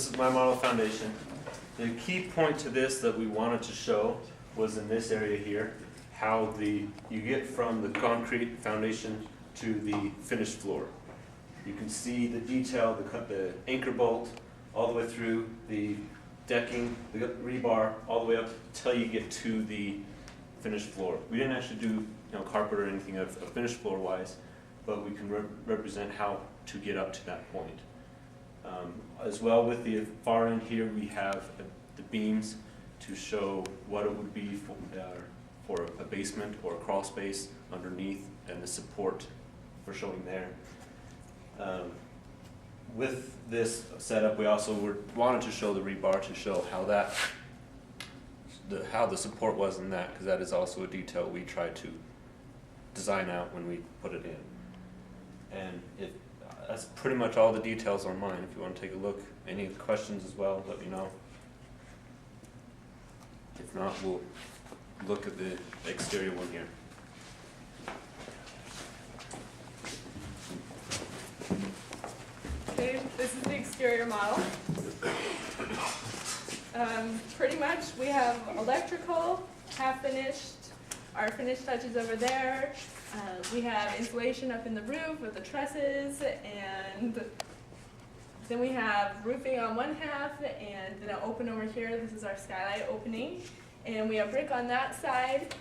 this is my model foundation. The key point to this that we wanted to show was in this area here, how you get from the concrete foundation to the finished floor. You can see the detail, the anchor bolt, all the way through the decking, the rebar, all the way up till you get to the finished floor. We didn't actually do carpet or anything of finished floor wise, but we can represent how to get up to that point. As well, with the far end here, we have the beams to show what it would be for a basement or a crawl space underneath, and the support for showing there. With this setup, we also wanted to show the rebar to show how the support was in that, because that is also a detail we tried to design out when we put it in. And that's pretty much all the details on mine. If you want to take a look, any questions as well, let me know. If not, we'll look at the exterior one here. Okay, this is the exterior model. Pretty much we have electrical, half finished, our finished touches over there. We have insulation up in the roof with the trusses, and then we have roofing on one half, and then an open over here. This is our skylight opening. And we have brick on that side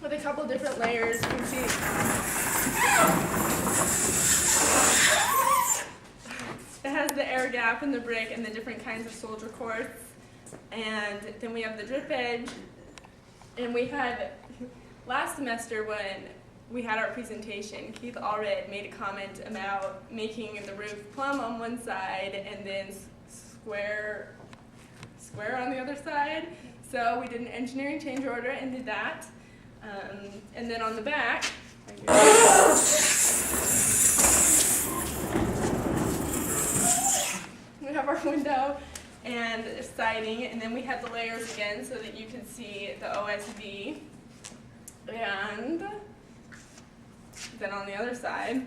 with a couple different layers. You can see it has the air gap in the brick and the different kinds of soldier quartz. And then we have the drip edge. And we had, last semester when we had our presentation, Keith Allred made a comment about making the roof plumb on one side and then square on the other side. So we did an engineering change order and did that. And then on the back, we have our window and siding, and then we have the layers again so that you can see the OSB. And then on the other side,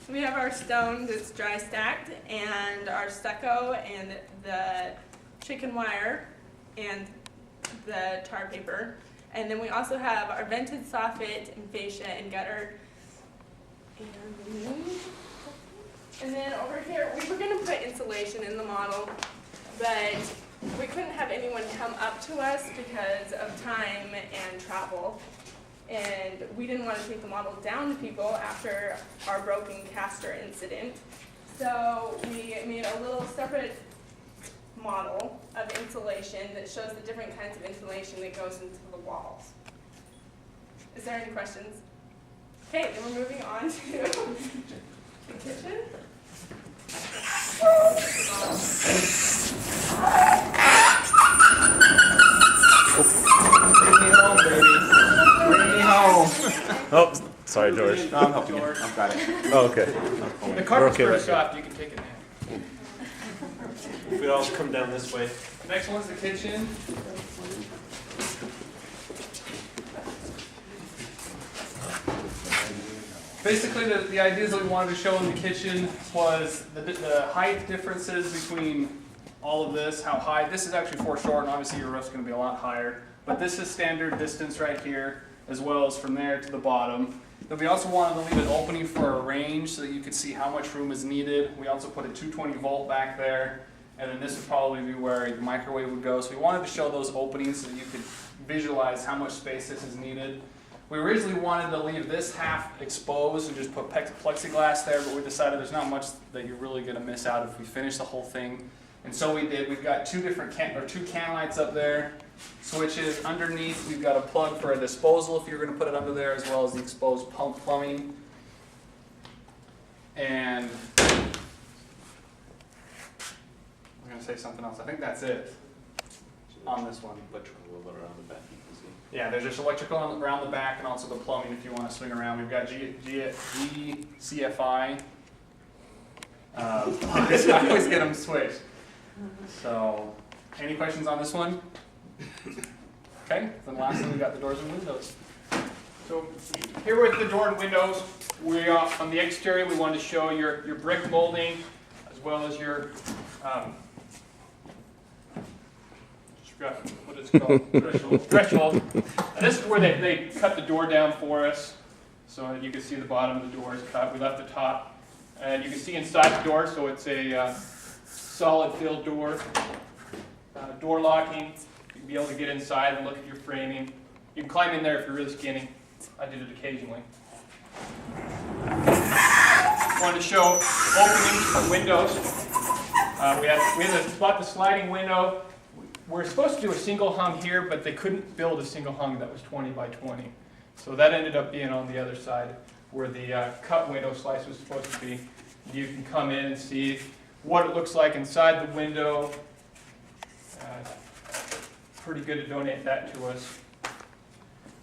we have our stone that's dry stacked, and our stucco, and the chicken wire, and the tar paper. And then we also have our vented soffit and fascia and gutter. And then over here, we were going to put insulation in the model, but we couldn't have anyone come up to us because of time and travel. And we didn't want to take the model down to people after our broken caster incident. So we made a little separate model of insulation that shows the different kinds of insulation that goes into the walls. Is there any questions? Okay, then we're moving on to the kitchen. Bring me home, baby. Bring me home. Oh, sorry, George. No, I'm helping you. I've got it. Oh, okay. The carpet's okay pretty right soft, you can take a nap. If we all come down this way. Next one's the kitchen. Basically, the ideas that we wanted to show in the kitchen was the height differences between all of this, how high. This is actually foreshortened, and obviously your roof's going to be a lot higher. But this is standard distance right here, as well as from there to the bottom. Then we also wanted to leave an opening for a range so that you could see how much room is needed. We also put a 220 volt back there, and then this would probably be where your microwave would go. So we wanted to show those openings so that you could visualize how much space this is needed. We originally wanted to leave this half exposed and just put plexiglass there, but we decided there's not much that you're really going to miss out if we finish the whole thing. And so we did. We've got two can lights up there, switches. Underneath, we've got a plug for a disposal if you're going to put it under there, as well as the exposed pump plumbing. And I'm going to say something else. I think that's it on this one. Electrical around the back, you can see. Yeah, there's just electrical around the back and also the plumbing if you want to swing around. We've got GCFI. I always get them switched. So, any questions on this one? Okay, then lastly we got the doors and windows. So here with the door and windows, we on the exterior we want to show your brick molding as well as your what it's called threshold. And this is where they cut the door down for us, so you can see the bottom of the door is cut. We left the top, and you can see inside the door. So it's a solid fill door, door locking. You can be able to get inside and look at your framing. You can climb in there if you're really skinny. I did it occasionally. Wanted to show openings for windows. We had bought the sliding window. We're supposed to do a single hung here, but they couldn't build a single hung that was 20 by 20. So that ended up being on the other side where the cut window slice was supposed to be. You can come in and see what it looks like inside the window. Pretty good to donate that to us.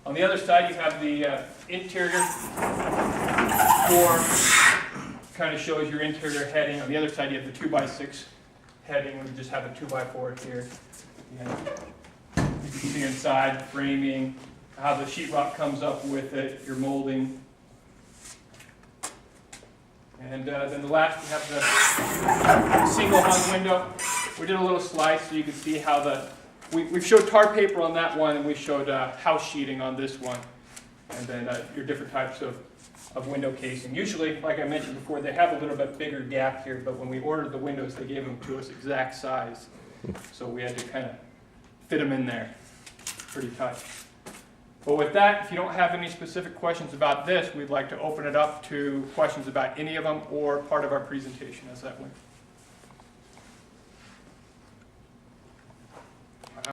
On the other side, you have the interior door. Kind of shows your interior heading. On the other side, you have the 2x6 heading. We just have a 2x4 here. And you can see inside framing, how the sheetrock comes up with it, your molding. And then the last, we have the single hung window. We did a little slice so you can see how we showed tar paper on that one, and we showed house sheeting on this one. And then your different types of window casing. Usually, like I mentioned before, they have a little bit bigger gap here, but when we ordered the windows, they gave them to us exact size. So we had to kind of fit them in there pretty tight. But with that, if you don't have any specific questions about this, we'd like to open it up to questions about any of them or part of our presentation as that went.